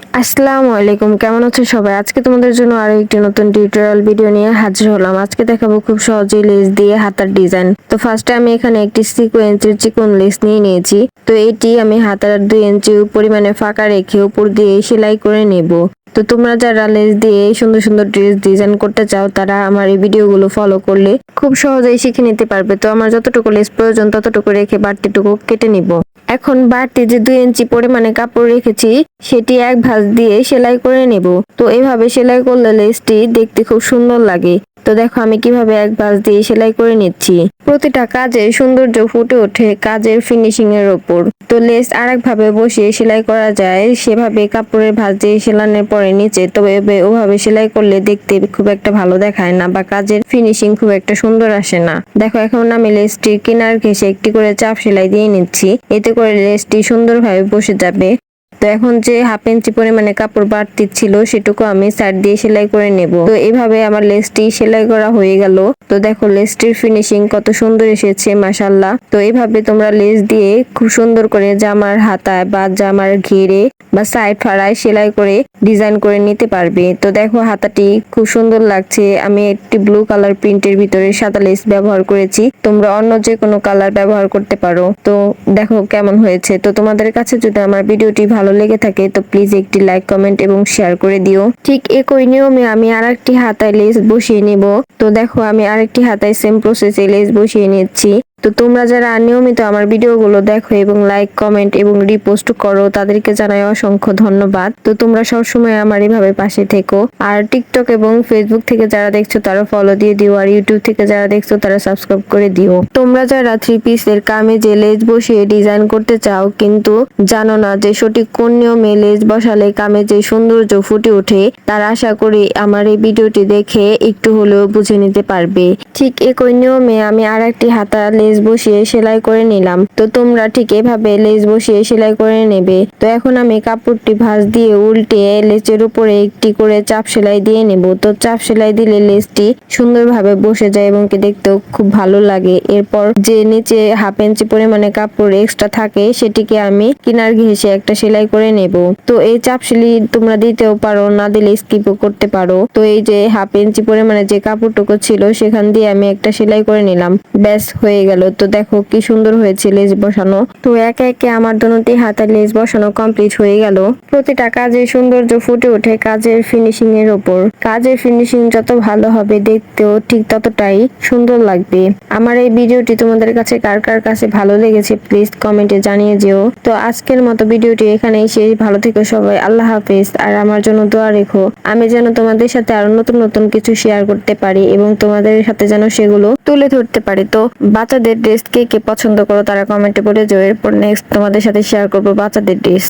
আসসালামু আলাইকুম, কেমন আছো সবাই? আজকে তোমাদের জন্য আরো একটি নতুন টিউটোরিয়াল ভিডিও নিয়ে হাজির হলাম। আজকে দেখাবো খুব সহজেই লেস দিয়ে হাতার ডিজাইন। তো ফার্স্টে আমি এখানে একটি সিকোয়েন্সের চিকন লেস নিয়ে নিয়েছি। তো এটি আমি হাতার 2 ইঞ্চি পরিমাণে ফাঁকা রেখে উপর দিয়ে সেলাই করে নেব। তো তোমরা যারা লেস দিয়ে সুন্দর সুন্দর ড্রেস ডিজাইন করতে চাও তারা আমার এই ভিডিওগুলো ফলো করলে খুব সহজেই শিখে নিতে পারবে। তো আমার যতটুকু লেস প্রয়োজন ততটুকু রেখে বাড়তিটুকু কেটে নিব। এখন বাড়তি যে 2 ইঞ্চি পরিমাণে কাপড় রেখেছি সেটি এক ভাঁজ দিয়ে সেলাই করে নেব। তো এভাবে সেলাই করলে লেসটি দেখতে খুব সুন্দর লাগে। তো দেখো আমি কিভাবে এক ভাঁজ দিয়ে সেলাই করে নিচ্ছি। প্রতিটা কাজের সৌন্দর্য ফুটে ওঠে কাজের ফিনিশিং এর উপর। তো লেস আরেক ভাবে বসিয়ে সেলাই করা যায়, সেভাবে কাপড়ের ভাঁজ দিয়ে সেলানোর পরে নিচে তবে ওভাবে সেলাই করলে দেখতে খুব একটা ভালো দেখায় না বা কাজের ফিনিশিং খুব একটা সুন্দর আসে না। দেখো এখন আমি লেসটির কিনার ঘেঁষে একটি করে চাপ সেলাই দিয়ে নিচ্ছি, এতে করে লেসটি সুন্দরভাবে বসে যাবে। তো এখন যে 1/2 ইঞ্চি পরিমাণে কাপড় বাড়তি ছিল সেটুকু আমি সাইড দিয়ে সেলাই করে নেব। তো এইভাবে আমার লেসটি সেলাই করা হয়ে গেল। তো দেখো লেসটির ফিনিশিং কত সুন্দর এসেছে মাশাআল্লাহ। তো এইভাবে তোমরা লেস দিয়ে খুব সুন্দর করে জামার হাতায় বা জামার ঘেরে বা সাইড ফাড়ায় সেলাই করে ডিজাইন করে নিতে পারবে। তো দেখো হাতাটি খুব সুন্দর লাগছে। আমি একটি ব্লু কালার প্রিন্টের ভিতরে সাদা লেস ব্যবহার করেছি, তোমরা অন্য যে কোনো কালার ব্যবহার করতে পারো। তো দেখো কেমন হয়েছে। তো তোমাদের কাছে যদি আমার ভিডিওটি ভালো লেগে থাকে তো প্লিজ একটি লাইক, কমেন্ট এবং শেয়ার করে দিও। ঠিক একই নিয়মে আমি আরেকটি হাতায় লেস বসিয়ে নিব। তো দেখো আমি আরেকটি হাতায় সেম প্রসেসে লেস বসিয়ে নিচ্ছি। তো তোমরা যারা নিয়মিত আমার ভিডিওগুলো দেখো এবং লাইক, কমেন্ট এবং রিপোস্ট করো তাদেরকে জানাই অসংখ্য ধন্যবাদ। তো তোমরা সবসময় আমার এভাবে পাশে থেকো। আর টিকটক এবং ফেসবুক থেকে যারা দেখছো তারা ফলো দিয়ে দিও, আর ইউটিউব থেকে যারা দেখছো তারা সাবস্ক্রাইব করে দিও। তোমরা যারা 3 পিসের কামিজে লেস বসিয়ে ডিজাইন করতে চাও কিন্তু জানো না যে সঠিক কোন নিয়মে লেস বসালে কামিজে সৌন্দর্য ফুটে ওঠে, তার আশা করি আমার এই ভিডিওটি দেখে একটু হলেও বুঝে নিতে পারবে। ঠিক একই নিয়মে আমি আরেকটি হাতা লেস বসিয়ে সেলাই করে নিলাম। তো তোমরা ঠিক এভাবে লেস বসিয়ে সেলাই করে নেবে। তো এখন আমি কাপড়টি ভাঁজ দিয়ে উল্টে লেসের উপরে একটি করে চাপ সেলাই দিয়ে নেব। তো চাপ সেলাই দিলে লেসটি সুন্দরভাবে বসে যায় এবং কি দেখতেও খুব ভালো লাগে। এরপর যে নিচে 1/2 ইঞ্চি পরিমাণে কাপড় এক্সট্রা থাকে সেটিকে আমি কিনার ঘেঁষে একটা সেলাই করে নেব। তো এই চাপ সেলাই তোমরা দিতেও পারো, না দিলে স্কিপও করতে পারো। তো এই যে 1/2 ইঞ্চি পরিমাণে যে কাপড়টুকু ছিল সেখান দিয়ে আমি একটা সেলাই করে নিলাম, ব্যাস হয়ে গেল। তো দেখো কি সুন্দর হয়েছে লেস বসানো। তো একে একে আমার দুটি হাতের লেস বসানো কমপ্লিট হয়ে গেল। প্রতিটা কাজের সৌন্দর্য ফুটে ওঠে কাজের ফিনিশিং এর উপর। কাজের ফিনিশিং যত ভালো হবে দেখতেও ঠিক ততটাই সুন্দর লাগবে। আমার এই ভিডিওটি তোমাদের কাছে কার কার কাছে ভালো লেগেছে প্লিজ কমেন্টে জানিয়ে যেও। তো আজকের মতো ভিডিওটি এখানেই শেষ। ভালো থেকো সবাই, আল্লাহ হাফেজ। আর আমার জন্য দোয়া রেখো, আমি যেন তোমাদের সাথে আরো নতুন নতুন কিছু শেয়ার করতে পারি এবং তোমাদের সাথে যেন সেগুলো তুলে ধরতে পারি। তো বাচ্চাদের ড্রেস কে কে পছন্দ করো তারা কমেন্টে বলে যাও, এরপর নেক্সট তোমাদের সাথে শেয়ার করবো বাচ্চাদের ড্রেস।